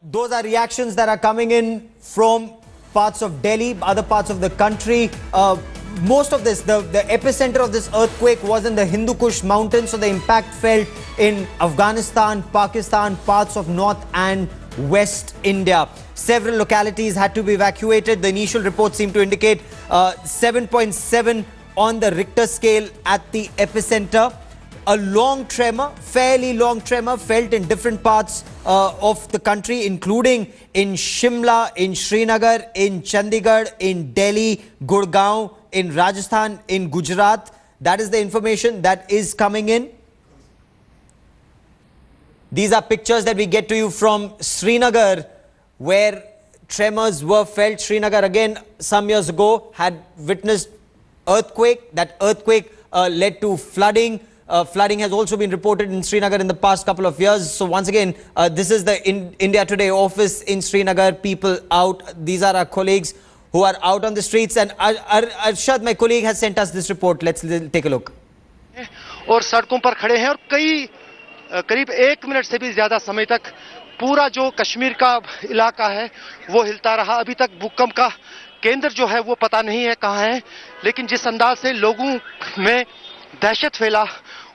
Those are reactions that are coming in from parts of Delhi, other parts of the country. Most of this, the epicenter of this earthquake was in the Hindu Kush mountains, so the impact felt in Afghanistan, Pakistan, parts of North and West India. Several localities had to be evacuated. The initial reports seem to indicate 7.7 on the Richter scale at the epicenter. A long tremor, fairly long tremor, felt in different parts of the country, including in Shimla, in Srinagar, in Chandigarh, in Delhi, Gurgaon, in Rajasthan, in Gujarat. That is the information that is coming in. These are pictures that we get to you from Srinagar, where tremors were felt. Srinagar, again, some years ago, had witnessed earthquake. That earthquake led to flooding. Flooding has also been reported in Srinagar in the past couple of years. So once again, this is the India Today office in Srinagar. People out. These are our colleagues who are out on the streets. And Arshad, my colleague, has sent us this report. Let's take a look. और सड़कों पर खड़े हैं और करीब 1 minute से भी ज्यादा समय तक पूरा जो कश्मीर का इलाका है वो हिलता रहा। अभी तक भूकंप का केंद्र जो है वो पता नहीं है कहाँ है, लेकिन जिस अंदाज से लोगों में दहशत फैला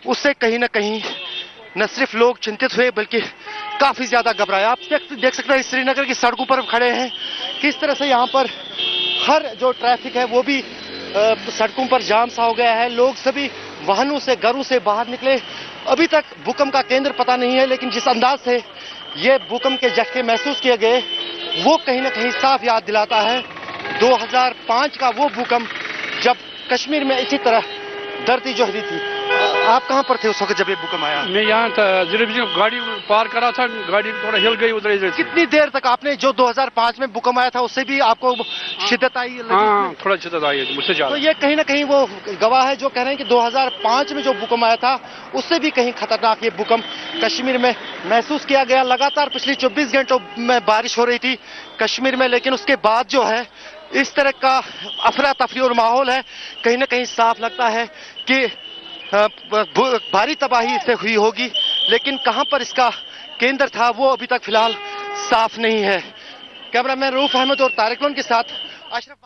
उससे कहीं ना कहीं न सिर्फ लोग चिंतित हुए बल्कि काफी ज्यादा घबराए। आप देख सकते हैं श्रीनगर की सड़कों पर खड़े हैं, किस तरह से यहाँ पर हर जो ट्रैफिक है वो भी सड़कों पर जाम सा हो गया है। लोग सभी वाहनों से, घरों से बाहर निकले। अभी तक भूकंप का केंद्र पता नहीं है, लेकिन जिस अंदाज से ये भूकंप के झटके महसूस किए गए वो कहीं ना कहीं साफ याद दिलाता है 2005 का वो भूकंप जब कश्मीर में इसी तरह धरती जो हिली थी। आप कहां पर थे उस वक्त जब ये भूकंप आया? मैं यहाँ था, गाड़ी पार करा था, गाड़ी थोड़ा हिल गई उधर इधर। कितनी देर तक आपने, जो 2005 में भूकंप आया था उससे भी आपको शिद्दत आई? हाँ, थोड़ा शिद्दत आई है मुझसे ज्यादा। तो ये कहीं ना कहीं वो गवाह है जो कह रहे हैं कि 2005 में जो भूकंप आया था उससे भी कहीं खतरनाक ये भूकंप कश्मीर में महसूस किया गया। लगातार पिछले 24 घंटों में बारिश हो रही थी कश्मीर में, लेकिन उसके बाद जो है इस तरह का अफरा तफरी और माहौल है। कहीं ना कहीं साफ लगता है कि भारी तबाही इससे हुई होगी, लेकिन कहां पर इसका केंद्र था वो अभी तक फिलहाल साफ नहीं है। कैमरामैन रूफ अहमद और तारिक लोन के साथ Ashraf.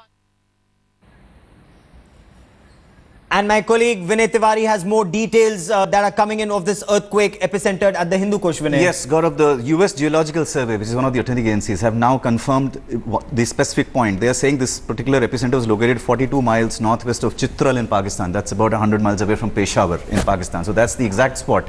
And my colleague Vinay Tiwari has more details that are coming in of this earthquake epicentered at the Hindu Kush. Vinay. Yes, Gaurav, the US Geological Survey, which is one of the attending agencies, have now confirmed the specific point. They are saying this particular epicenter was located 42 miles northwest of Chitral in Pakistan. That's about 100 miles away from Peshawar in Pakistan. So that's the exact spot.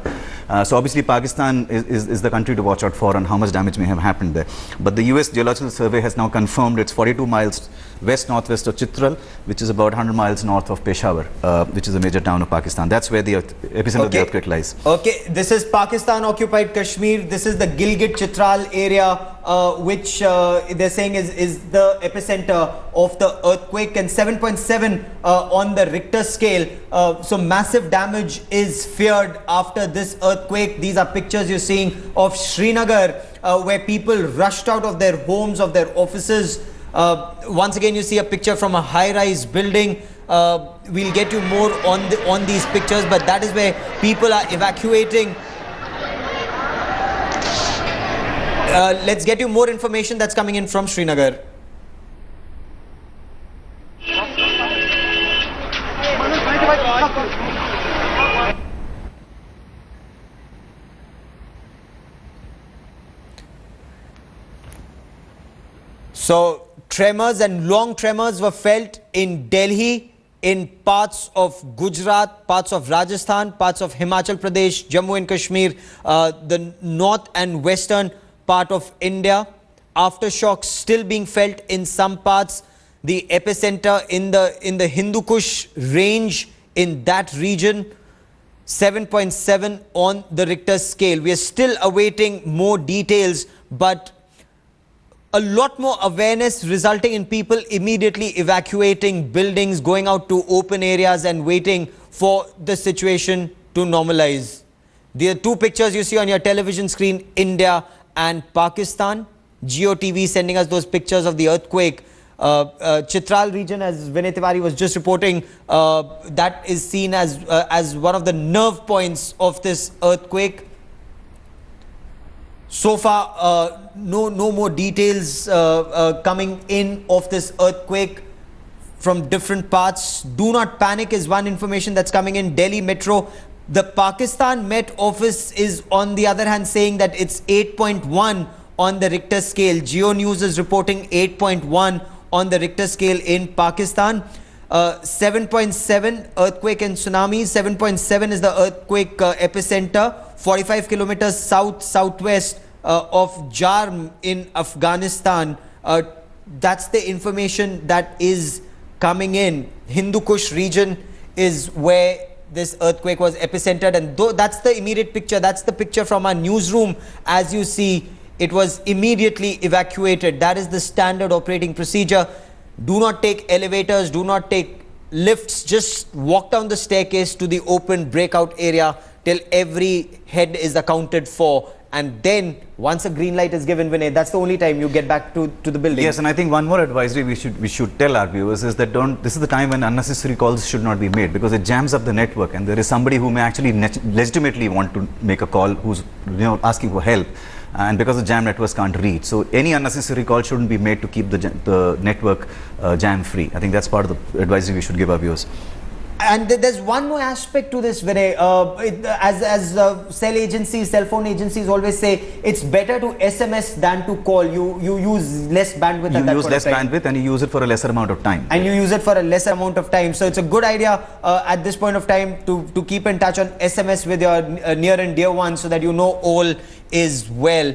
So obviously Pakistan is the country to watch out for and how much damage may have happened there. But the US Geological Survey has now confirmed it's 42 miles west-northwest of Chitral, which is about 100 miles north of Peshawar, which is a major town of Pakistan. That's where the epicenter of the earthquake lies. Okay, this is Pakistan-occupied Kashmir. This is the Gilgit-Chitral area, which they're saying is the epicenter of the earthquake, and 7.7 on the Richter scale. So massive damage is feared after this earthquake. These are pictures you're seeing of Srinagar, where people rushed out of their homes, of their offices. Once again, you see a picture from a high-rise building. We'll get you more on these pictures, but that is where people are evacuating. Let's get you more information that's coming in from Srinagar. So tremors and long tremors were felt in Delhi, in parts of Gujarat, parts of Rajasthan, parts of Himachal Pradesh, Jammu and Kashmir, the north and western part of India. Aftershocks still being felt in some parts. The epicenter in the Hindu Kush range in that region, 7.7 on the Richter scale. We are still awaiting more details, but a lot more awareness resulting in people immediately evacuating buildings, going out to open areas and waiting for the situation to normalize. The two pictures you see on your television screen, India and Pakistan. GeoTV sending us those pictures of the earthquake. Chitral region, as Vinay Tiwari was just reporting, that is seen as one of the nerve points of this earthquake. So far, no more details coming in of this earthquake from different parts. Do not panic is one information that's coming in. Delhi Metro. The Pakistan Met Office is on the other hand saying that it's 8.1 on the Richter scale. Geo News is reporting 8.1 on the Richter scale in Pakistan. 7.7 earthquake and tsunami. 7.7 is the earthquake epicenter. 45 kilometers southwest of Jarm in Afghanistan. That's the information that is coming in. Hindu Kush region is where this earthquake was epicentered, and that's the immediate picture. That's the picture from our newsroom. As you see, it was immediately evacuated. That is the standard operating procedure. Do not take elevators, do not take lifts, just walk down the staircase to the open breakout area till every head is accounted for. And then once a green light is given, Vinay, that's the only time you get back to the building. Yes, and I think one more advisory we should tell our viewers is that this is the time when unnecessary calls should not be made, because it jams up the network, and there is somebody who may actually legitimately want to make a call who's asking for help, and because the jam networks can't reach. So any unnecessary call shouldn't be made to keep the network jam free. I think that's part of the advisory we should give our viewers. And there's one more aspect to this, Vinay. As cell phone agencies always say, it's better to SMS than to call. You use less bandwidth. You use less bandwidth and you use it for a lesser amount of time. And you use it for a lesser amount of time. So it's a good idea at this point of time to keep in touch on SMS with your near and dear ones, so that you know all is well.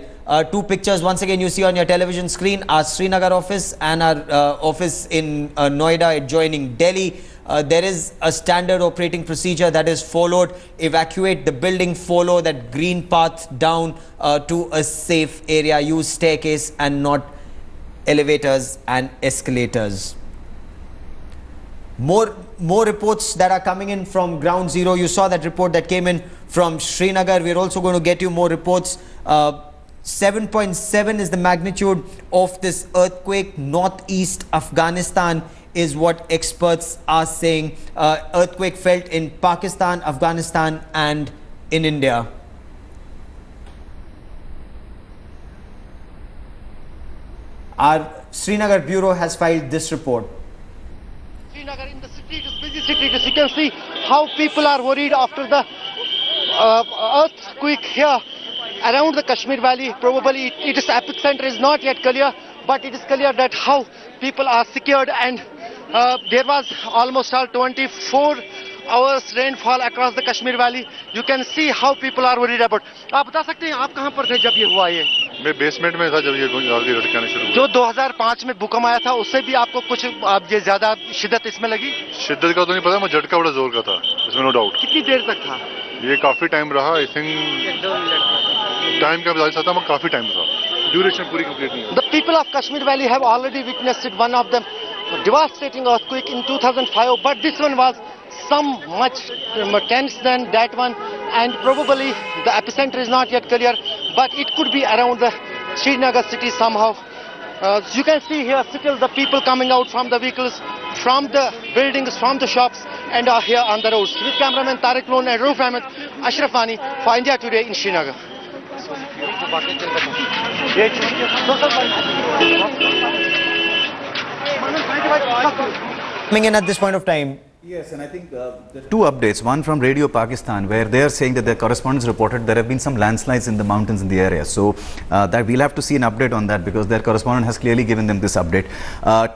Two pictures once again you see on your television screen: our Srinagar office and our office in Noida adjoining Delhi. There is a standard operating procedure that is followed. Evacuate the building, follow that green path down to a safe area. Use staircase and not elevators and escalators. More reports that are coming in from ground zero. You saw that report that came in from Srinagar. We're also going to get you more reports. 7.7 is the magnitude of this earthquake. Northeast Afghanistan is what experts are saying. Earthquake felt in Pakistan, Afghanistan and in India. Our Srinagar Bureau has filed this report. Srinagar in the city, it is busy city. As you can see how people are worried after the earthquake here around the Kashmir Valley. Probably its epicenter is not yet clear, but it is clear that how people are scared, and there was almost 24 hours rainfall across the Kashmir Valley. You can see how people are worried about. आप बता सकते हैं आप कहाँ पर थे जब ये हुआ? ये मैं बेसमेंट में था जब ये लड़काने शुरू हुआ। जो 2005 में भूकंप आया था उससे भी आपको कुछ ये ज्यादा शिद्दत इसमें लगी? शिद्दत का तो नहीं पता, मैं झटका बड़ा जोर का था, इसमें नो डाउट। कितनी देर तक था ये? काफी टाइम रहा। आई थिंक टाइम का बता सकता हूं, काफी टाइम था, ड्यूरेशन पूरी कंप्लीट नहीं हुई। The people of Kashmir Valley have already witnessed one of them devastating earthquake in 2005, but this one was some much tense than that one, and probably the epicenter is not yet clear, but it could be around the Srinagar city somehow. You can see here still the people coming out from the vehicles, from the buildings, from the shops, and are here on the roads. With cameraman Tariq Loon and Roof Ahmed, Ashraf Wani for India Today in Srinagar. Coming in at this point of time. Yes, and I think there are two updates. One from Radio Pakistan, where they are saying that their correspondents reported there have been some landslides in the mountains in the area. So that we'll have to see an update on that, because their correspondent has clearly given them this update.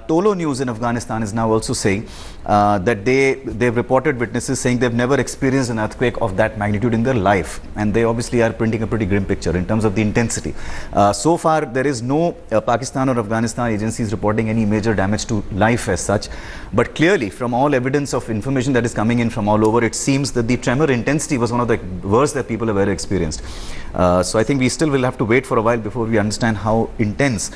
Tolo News in Afghanistan is now also saying that they've reported witnesses saying they've never experienced an earthquake of that magnitude in their life, and they obviously are printing a pretty grim picture in terms of the intensity. So far, there is no Pakistan or Afghanistan agencies reporting any major damage to life as such, but clearly from all evidence of information that is coming in from all over, it seems that the tremor intensity was one of the worst that people have ever experienced. So I think we still will have to wait for a while before we understand how intense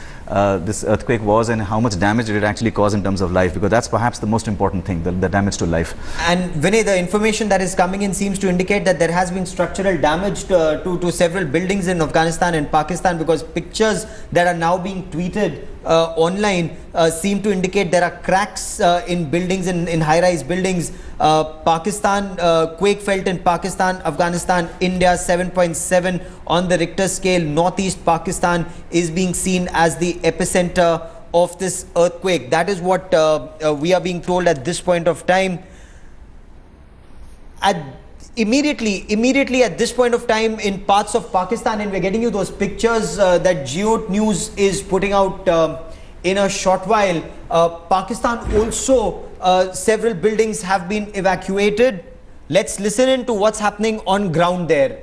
this earthquake was and how much damage did it actually cause in terms of life, because that's perhaps the most important thing, the damage to life. And Vinay, the information that is coming in seems to indicate that there has been structural damage to several buildings in Afghanistan and Pakistan, because pictures that are now being tweeted online seem to indicate there are cracks in buildings, in high-rise buildings. Pakistan, quake felt in Pakistan, Afghanistan, India 7.7 on the Richter scale. Northeast Pakistan is being seen as the epicenter of this earthquake. That is what we are being told at this point of time. Immediately at this point of time in parts of Pakistan, and we're getting you those pictures that Geo News is putting out in a short while. Pakistan also, several buildings have been evacuated. Let's listen in to what's happening on ground there.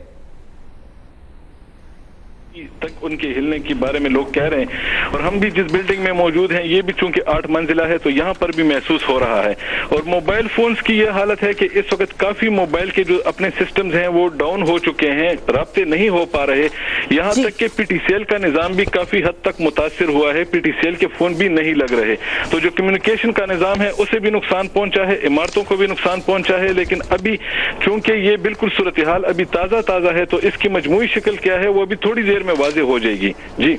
तक उनके हिलने के बारे में लोग कह रहे हैं और हम भी जिस बिल्डिंग में मौजूद हैं ये भी चूंकि 8 मंजिला है तो यहाँ पर भी महसूस हो रहा है और मोबाइल फोन्स की ये हालत है कि इस वक्त काफी मोबाइल के जो अपने सिस्टम्स हैं वो डाउन हो चुके हैं, राब्ते नहीं हो पा रहे। यहाँ तक कि पीटीसीएल का निजाम भी काफी हद तक मुतासिर हुआ है, पीटीसीएल के फोन भी नहीं लग रहे। तो जो कम्युनिकेशन का निजाम है उसे भी नुकसान पहुंचा है, इमारतों को भी नुकसान पहुंचा है। लेकिन अभी चूंकि ये बिल्कुल सूरत हाल अभी ताजा है तो इसकी मजमूई शक्ल क्या है वो अभी थोड़ी देर में वाज़ेह हो जाएगी। जी,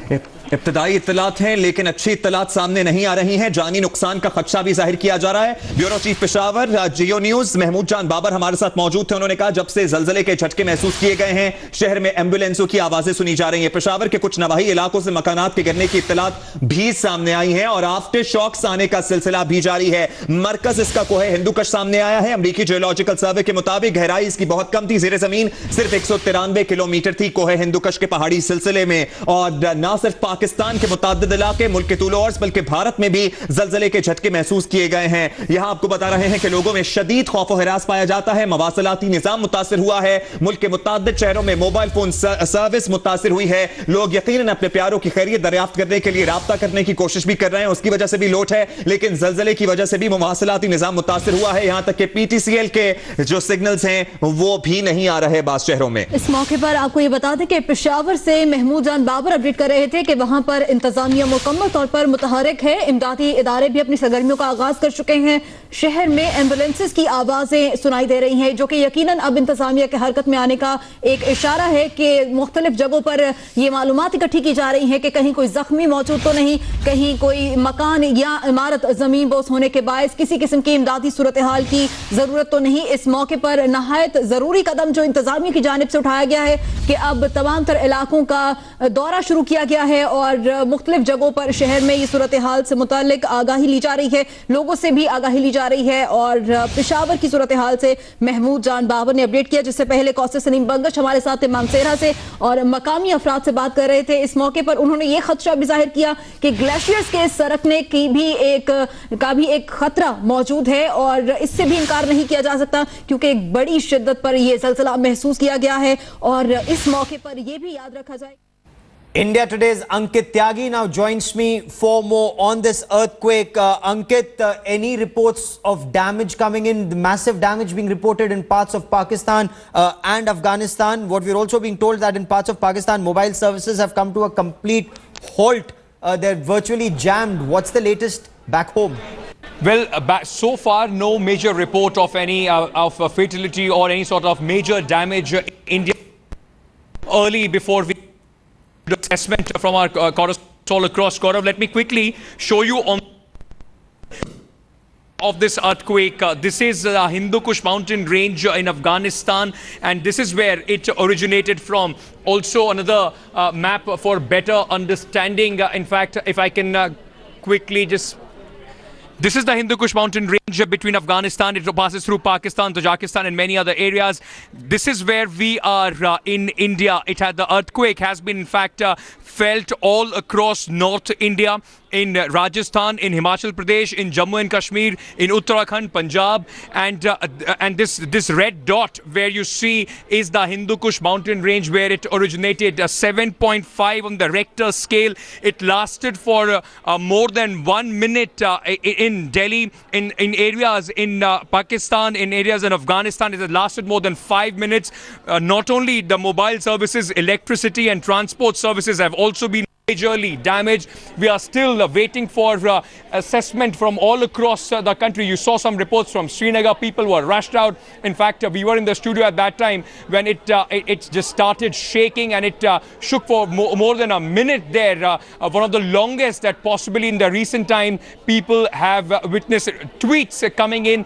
इब्तदाई इत्तलात हैं लेकिन अच्छी इत्तलात सामने नहीं आ रही हैं। जानी नुकसान का खदशा भी जाहिर किया जा रहा है। ब्यूरो चीफ पेशावर, जियो न्यूज, महमूद जान बाबर हमारे साथ मौजूद थे। उन्होंने कहा जब से जलजले के झटके महसूस किए गए हैं शहर में एम्बुलेंसों की आवाजें सुनी जा रही हैं। पेशावर के कुछ नवाही इलाकों से मकानात के गिरने की इत्तलात भी सामने आई हैं और आफ्टर शॉक्स आने का सिलसिला भी जारी है। मरकज इसका कोहे हिंदुकश सामने आया है। अमरीकी जियोलॉजिकल सर्वे के मुताबिक गहराई इसकी बहुत कम थी, ज़ेरे जमीन सिर्फ 193 किलोमीटर थी कोहे हिंदुकश के पहाड़ी सिलसिले में। और न सिर्फ पाकिस्तान के मुताबिक इलाके मुल्क के तूल और बल्कि भारत में भी जलजले के झटके महसूस किए गए हैं। यहां आपको बता रहे हैं कि लोगों में शदीद खौफ और हिरास पाया जाता है। मवासलाती निजाम मुतासिर हुआ है। मुल्क के मुताद्दिद शहरों में मोबाइल फोन सर्विस मुतासिर हुई है। लोग यकीनन अपने प्यारों की खैरियत दरियाफ्त करने के लिए राब्ता करने की कोशिश भी कर रहे हैं, उसकी वजह से भी लोट है। लेकिन जलजले की वजह से भी मवासलाती निजाम मुतासिर हुआ है। यहां तक कि पीटीसीएल के जो सिग्नल्स हैं वो भी नहीं आ रहे बास शहरों में। इस मौके पर आपको यह बता दें कि पेशावर से महमूद जान बाबर अपडेट कर रहे थे कि वहां पर इंतजामिया मुकम्मल तौर पर मुतहरिक है। इमदादी इदारे भी अपनी सरगर्मियों का आगाज कर चुके हैं। शहर में एम्बुलेंसेस की आवाजें सुनाई दे रही हैं जो कि यकीनन अब इंतजामिया के हरकत में आने का एक इशारा है कि मुख्तलिफ जगहों पर ये मालूमात इकट्ठी की जा रही है कि कहीं कोई जख्मी मौजूद तो नहीं, कहीं कोई मकान या इमारत जमीन बोस होने के बायस किसी किस्म की इमदादी सूरत हाल की जरूरत तो नहीं। इस मौके पर नहायत जरूरी कदम जो इंतजामिया की जानिब से उठाया गया है कि अब तमाम तर इलाकों का दौरा शुरू किया गया है और मुख्तलिफ जगहों पर शहर में ये सूरत हाल से मुतालिक आगाही ली जा रही है, लोगों से भी आगाही ली जा रही है। और पेशावर की सूरत हाल से महमूद जान बाबर ने अपडेट किया, जिससे पहले कौसर सलीम बंगश हमारे साथ मामसेरा से और मकामी अफराद से बात कर रहे थे। इस मौके पर उन्होंने ये खदशा भी जाहिर किया कि ग्लेशियर्स के सरकने की भी एक खतरा मौजूद है और इससे भी इनकार नहीं किया जा सकता क्योंकि एक बड़ी शिद्दत पर यह जलजला महसूस किया गया है और इस मौके पर यह भी याद रखा जाए। India Today's Ankit Tyagi now joins me for more on this earthquake. Ankit, any reports of damage coming in, the massive damage being reported in parts of Pakistan and Afghanistan? What we're also being told that in parts of Pakistan, mobile services have come to a complete halt. They're virtually jammed. What's the latest back home? Well, so far, no major report of any of fatality or any sort of major damage in India. Early before we assessment from our correspondent across Gaurav, let me quickly show you on of this earthquake. This is Hindu Kush mountain range in Afghanistan and this is where it originated from. Also another map for better understanding. In fact, if I can quickly just... This is the Hindu Kush mountain range between Afghanistan. It passes through Pakistan, Tajikistan and many other areas. This is where we are in India. The earthquake has been in fact felt all across North India, in Rajasthan, in Himachal Pradesh, in Jammu and Kashmir, in Uttarakhand, Punjab, and this red dot where you see is the Hindu Kush mountain range where it originated. 7.5 on the Richter scale. It lasted for more than 1 minute in Delhi, in areas in Pakistan, in areas in Afghanistan. It has lasted more than 5 minutes. Not only the mobile services, electricity and transport services have also been majorly damaged. We are still waiting for assessment from all across the country. You saw some reports from Srinagar. People were rushed out. In fact, we were in the studio at that time when it just started shaking, and it shook for more than a minute there. One of the longest that possibly in the recent time people have witnessed. Tweets coming in.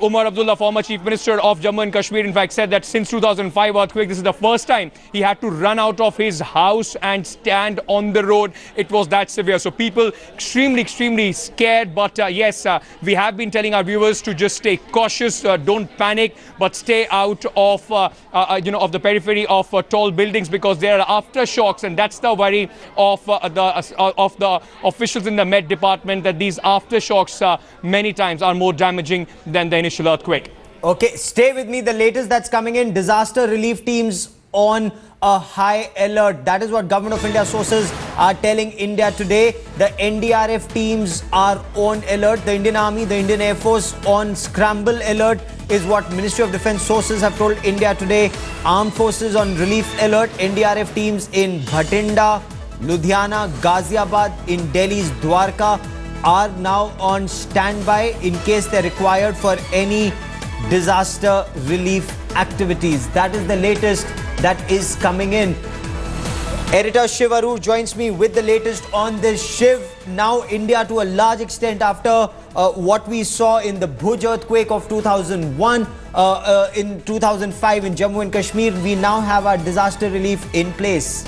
Umar Abdullah, former Chief Minister of Jammu and Kashmir, in fact said that since 2005 earthquake, this is the first time he had to run out of his house and stand on the road. It was that severe. So people extremely scared. But yes, we have been telling our viewers to just stay cautious, don't panic, but stay out of of the periphery of tall buildings, because there are aftershocks, and that's the worry of the officials in the Met Department, that these aftershocks many times are more damaging than the initial earthquake. Okay, stay with me. The latest that's coming in: disaster relief teams on a high alert. That is what Government of India sources are telling India today. The NDRF teams are on alert. The Indian Army, the Indian Air Force on scramble alert is what Ministry of Defence sources have told India today. Armed forces on relief alert. NDRF teams in Bhatinda, Ludhiana, Ghaziabad, in Delhi's Dwarka are now on standby in case they're required for any disaster relief activities. That is the latest that is coming in. Editor Shiv Aroor joins me with the latest on this. Shiv, now India to a large extent, after what we saw in the Bhuj earthquake of 2001, in 2005 in Jammu and Kashmir, we now have our disaster relief in place.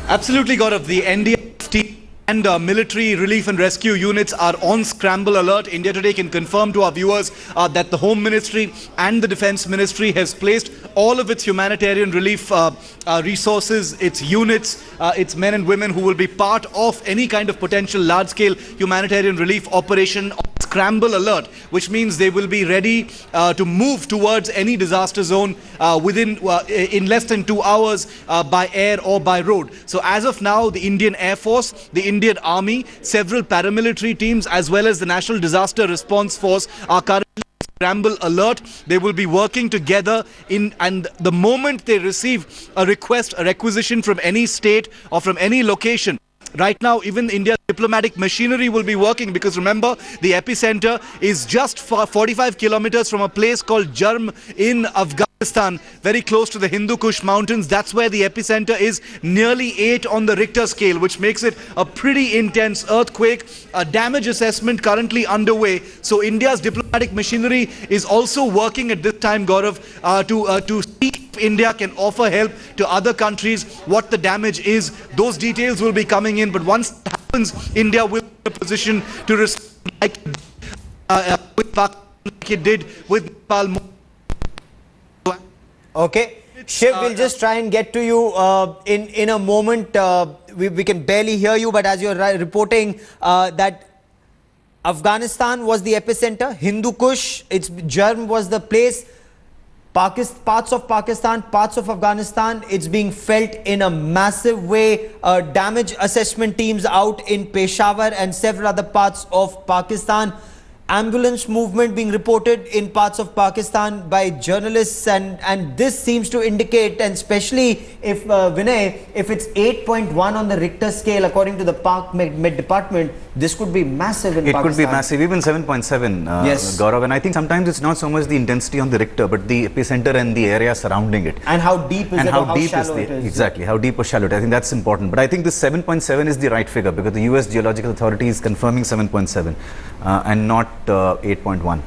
Absolutely, Gaurav. The NDRF team and military relief and rescue units are on scramble alert. India Today can confirm to our viewers that the Home Ministry and the Defence Ministry has placed all of its humanitarian relief resources, its units, its men and women who will be part of any kind of potential large-scale humanitarian relief operation on scramble alert, which means they will be ready to move towards any disaster zone in less than 2 hours by air or by road. So as of now, the Indian Air Force, the Indian Army, several paramilitary teams, as well as the National Disaster Response Force are currently scramble alert. They will be working together and the moment they receive a request, a requisition from any state or from any location. Right now, even India's diplomatic machinery will be working, because remember, the epicenter is just 45 kilometers from a place called Jarm in Afghanistan, very close to the Hindu Kush mountains. That's where the epicenter is, nearly 8 on the Richter scale, which makes it a pretty intense earthquake. A damage assessment currently underway. So India's diplomatic machinery is also working at this time, Gaurav, to see if India can offer help to other countries, what the damage is. Those details will be coming in, but once that happens, India will be in a position to respond like it did with Nepal. Okay, Shiv, we'll just try and get to you in a moment. We can barely hear you, but as you're reporting that Afghanistan was the epicenter, Hindu Kush, Jarm was the place. Parts of Pakistan, parts of Afghanistan, it's being felt in a massive way. Damage assessment teams out in Peshawar and several other parts of Pakistan. Ambulance movement being reported in parts of Pakistan by journalists, and this seems to indicate, and especially if Vinay, if it's 8.1 on the Richter scale according to the Pak Met Department, this could be massive in Pakistan. It could be massive, even 7.7, yes. Gaurav. And I think sometimes it's not so much the intensity on the Richter, but the epicenter and the area surrounding it. And how deep is and it, how or how deep shallow is it is. Exactly, how deep or shallow it is. I think that's important. But I think this 7.7 is the right figure, because the US Geological Authority is confirming 7.7 and not 8.1.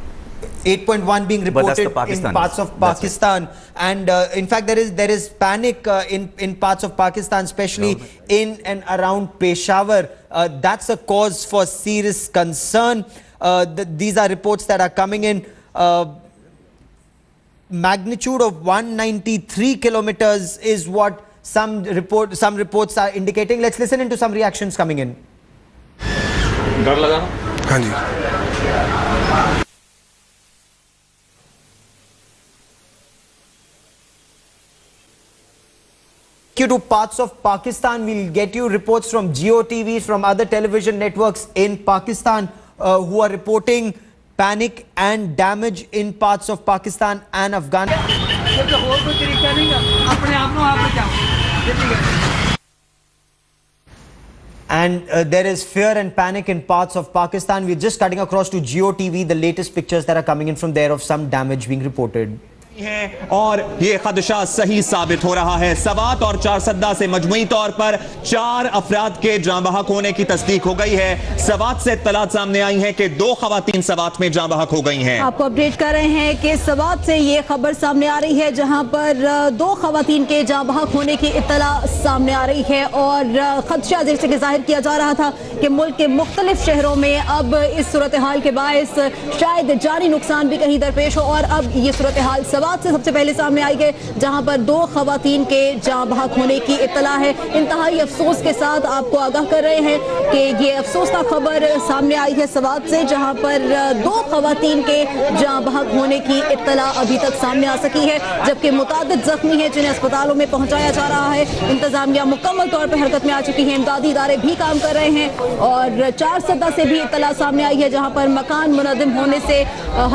8.1 being reported in parts of Pakistan, and in fact there is panic in parts of Pakistan, especially in and around Peshawar. That's a cause for serious concern. These are reports that are coming in. Magnitude of 193 kilometers is what some reports are indicating. Let's listen into some reactions coming in. डर लगा ना? हाँ जी. You to parts of Pakistan. We'll get you reports from Geo TV, from other television networks in Pakistan who are reporting panic and damage in parts of Pakistan and Afghanistan. And there is fear and panic in parts of Pakistan. We're just cutting across to Geo TV, the latest pictures that are coming in from there of some damage being reported. है और ये खदशा सही साबित हो रहा है। सवात और चारसद्दा से मजमुई तौर पर 4 अफराद के जाँ बहक होने की तस्दीक हो गई है। सवात से इत्तलात सामने आई है कि 2 खवातीन सवात में जाँ बहक हो गई हैं। आपको अपडेट कर रहे हैं कि सवात से ये खबर सामने आ रही है, जहां पर 2 खवातीन के जाँ बहक होने की इत्तला सामने आ रही है और खदशा जैसे कि जाहिर किया जा रहा था कि मुल्क के मुख्तलिफ शहरों में अब इस सूरत हाल के बायस शायद जानी नुकसान भी कहीं दरपेश हो। और अब ये सूरत हाल सवात से सबसे पहले सामने आई है, जहां पर 2 खवातीन के जाँ बहक होने की इत्तला है। इंतहाई अफसोस के साथ आपको आगाह कर रहे हैं कि ये अफसोसनाक खबर सामने आई है सवात से, जहां पर 2 खवातीन के जाँ बहक होने की इत्तला अभी तक सामने आ सकी है, जबकि मुतादिद जख्मी हैं जिन्हें अस्पतालों में पहुंचाया जा रहा है। इंतजामिया मुकम्मल तौर पर हरकत में आ चुकी है, इमदादी इदारे भी काम कर रहे हैं और चारसद्दा से भी इत्तला सामने आई है, जहां पर मकान मुनहदम होने से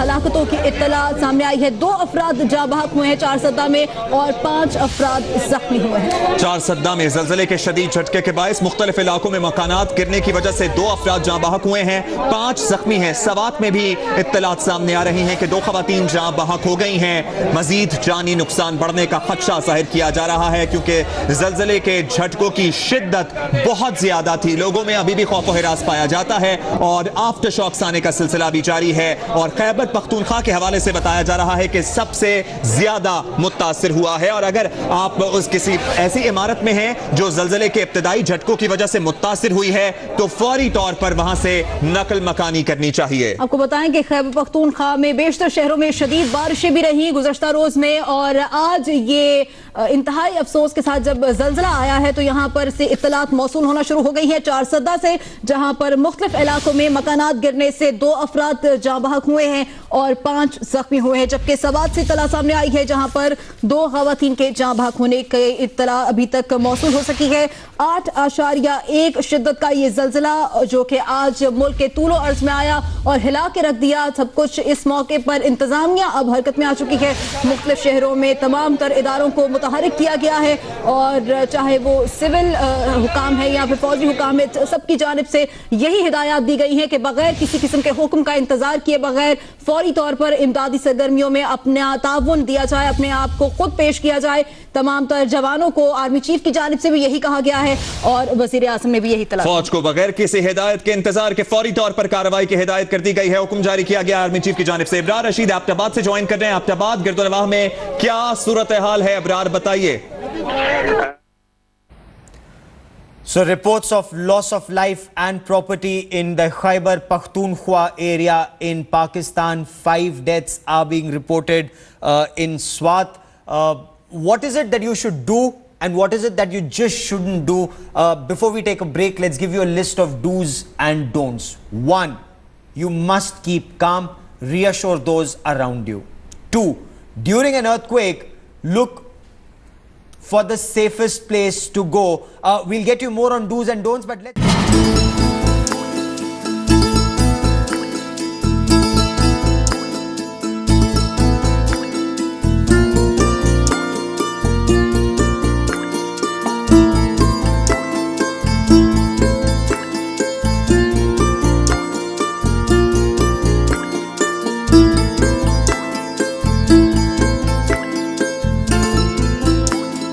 हलाकतों की इत्तला सामने आई है। 2 अफराद जाँ बहक हुए हैं चारसद्दा में और 5 अफराद जख्मी हुए हैं। चारसद्दा में ज़लज़ले के शदीद झटके के बायस मुख्तलिफ इलाकों में मकानात गिरने की वजह से 2 अफराद जाँ बहक हुए हैं, 5 जख्मी हैं। सवात में भी इत्तलात सामने आ रही हैं कि 2 खवातीन जाँ बहक हो गई हैं। मजीद जानी नुकसान बढ़ने का खदशा जाहिर किया जा रहा है, क्योंकि ज़लज़ले के झटकों की शिद्दत बहुत ज्यादा थी। लोगों में अभी भी खौफ व हिरास पाया जाता है और आफ्टर शॉक्स आने का सिलसिला भी जारी है। और खैबर पख्तूनख्वा के हवाले से बताया जा रहा है कि सबसे ज्यादा मुतासिर हुआ है। और अगर आप उस किसी ऐसी इमारत में हैं जो ज़लज़ले के इब्तदाई झटकों की वजह से मुतासिर हुई है, तो फौरी तौर पर वहां से नकल मकानी करनी चाहिए। आपको बताएं कि खैबर पख्तूनख्वा में बेशतर शहरों में शदीद बारिशें भी रही गुज़श्ता रोज में, और आज ये इंतहाई अफसोस के साथ जब ज़लज़ला आया है तो यहाँ पर से इत्तलात मौसूल होना शुरू हो गई है चारसद्दा से, जहाँ पर मुख्तलिफ इलाकों में मकानात गिरने से 2 अफराद जाँ बहक हुए हैं और 5 जख्मी हुए हैं। जबकि सवात से इत्तला सामने आई है, जहाँ पर 2 खवातीन के जाँ बहक होने की इत्तला अभी तक मौसूल हो सकी है। 8.1 शिद्दत का ये ज़लज़ला जो कि आज मुल्क के तूलो अर्ज में आया और हिला के रख दिया सब कुछ। इस मौके पर इंतजामिया अब हरकत में आ चुकी है। मुख्तलिफ शहरों में तमाम तर इदारों को मुतहरिक किया गया है और चाहे वो सिविल हुकाम है या फिर फौजी हुकाम है, सबकी जानिब से यही हिदायत दी गई है कि बगैर किसी किस्म के हुक्म का इंतजार किए बगैर फौरी तौर पर इमदादी सरगर्मियों में अपना ताउन दिया जाए, अपने आप को खुद पेश किया जाए। तमाम तर जवानों को आर्मी चीफ की जानिब से भी यही कहा गया है और वजीर आज़म ने भी यही तलब। फौज को बगैर किसी हिदायत के इंतजार के फौरी तौर पर कार्रवाई की हिदायत कर दी गई है। हुक्म जारी किया गया आर्मी चीफ की जानिब से। इब्रार रशीद एबटाबाद से ज्वाइन कर रहे हैं। एबटाबाद गिरदोनवाह में क्या सूरत हाल है, इब्रार बताइए। So reports of loss of life and property in the Khyber Pakhtunkhwa area in Pakistan. 5 deaths are being reported in Swat. What is it that you should do and what is it that you just shouldn't do? Before we take a break, let's give you a list of do's and don'ts. 1. You must keep calm. Reassure those around you. 2. During an earthquake, look for the safest place to go. We'll get you more on do's and don'ts, but let's...